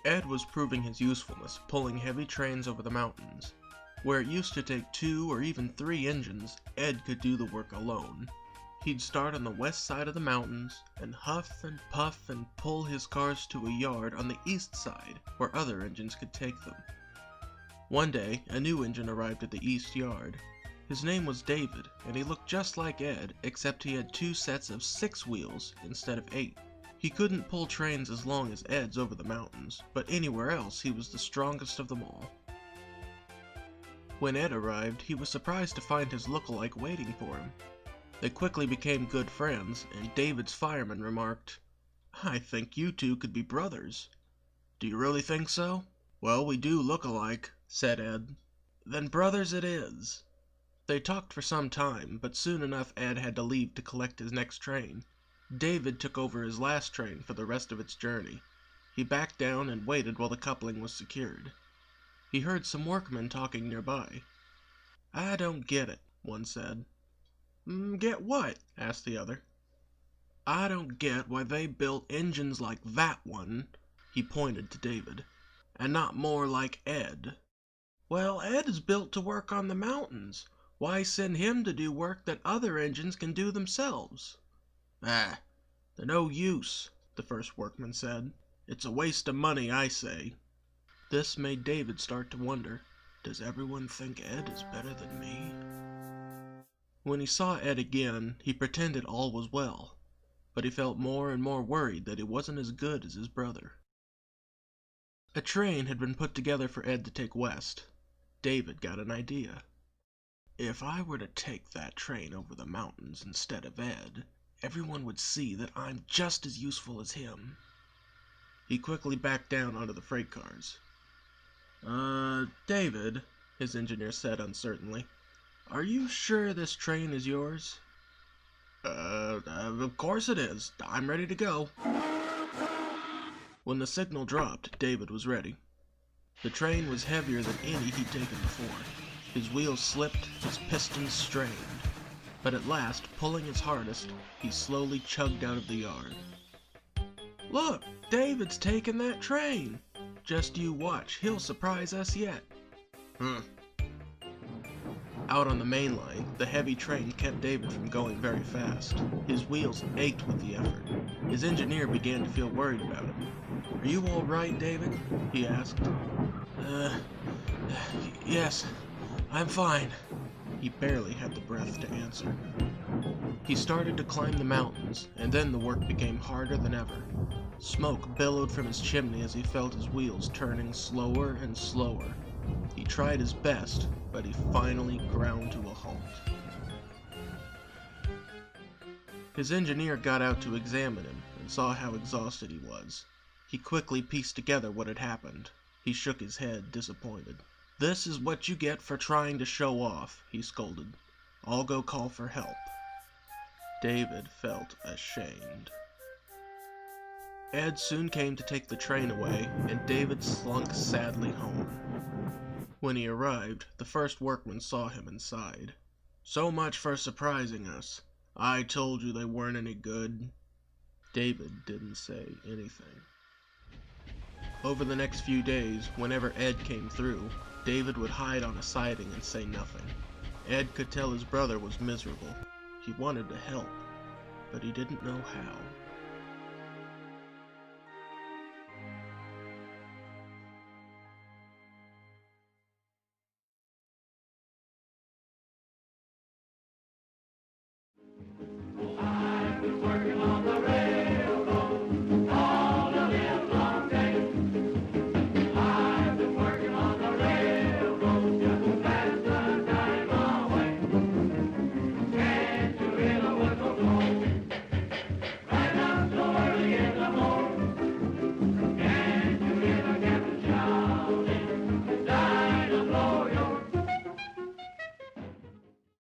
Ed was proving his usefulness, pulling heavy trains over the mountains. Where it used to take 2 or even 3 engines, Ed could do the work alone. He'd start on the west side of the mountains, and huff and puff and pull his cars to a yard on the east side, where other engines could take them. One day, a new engine arrived at the east yard. His name was David, and he looked just like Ed, except he had 2 sets of 6 wheels instead of 8. He couldn't pull trains as long as Ed's over the mountains, but anywhere else he was the strongest of them all. When Ed arrived, he was surprised to find his look-alike waiting for him. They quickly became good friends, and David's fireman remarked, "I think you two could be brothers." "Do you really think so?" "Well, we do look alike," said Ed. "Then brothers it is." They talked for some time, but soon enough Ed had to leave to collect his next train. David took over his last train for the rest of its journey. He backed down and waited while the coupling was secured. He heard some workmen talking nearby. "I don't get it," one said. "Get what?" asked the other. "I don't get why they built engines like that one," he pointed to David, "and not more like Ed." "Well, Ed is built to work on the mountains. Why send him to do work that other engines can do themselves?" "They're no use," the first workman said. "It's a waste of money, I say." This made David start to wonder, does everyone think Ed is better than me? When he saw Ed again, he pretended all was well, but he felt more and more worried that he wasn't as good as his brother. A train had been put together for Ed to take west. David got an idea. "If I were to take that train over the mountains instead of Ed, everyone would see that I'm just as useful as him." He quickly backed down onto the freight cars. David," his engineer said uncertainly, "are you sure this train is yours?" Of course it is. I'm ready to go." When the signal dropped, David was ready. The train was heavier than any he'd taken before. His wheels slipped, his pistons strained. But at last, pulling his hardest, he slowly chugged out of the yard. "Look, David's taking that train! Just you watch, he'll surprise us yet." Out on the main line, the heavy train kept David from going very fast. His wheels ached with the effort. His engineer began to feel worried about him. "Are you all right, David?" he asked. Yes, I'm fine." He barely had the breath to answer. He started to climb the mountains, and then the work became harder than ever. Smoke billowed from his chimney as he felt his wheels turning slower and slower. He tried his best, but he finally ground to a halt. His engineer got out to examine him and saw how exhausted he was. He quickly pieced together what had happened. He shook his head, disappointed. "This is what you get for trying to show off," he scolded. "I'll go call for help." David felt ashamed. Ed soon came to take the train away, and David slunk sadly home. When he arrived, the first workman saw him and sighed. "So much for surprising us. I told you they weren't any good." David didn't say anything. Over the next few days, whenever Ed came through, David would hide on a siding and say nothing. Ed could tell his brother was miserable. He wanted to help, but he didn't know how.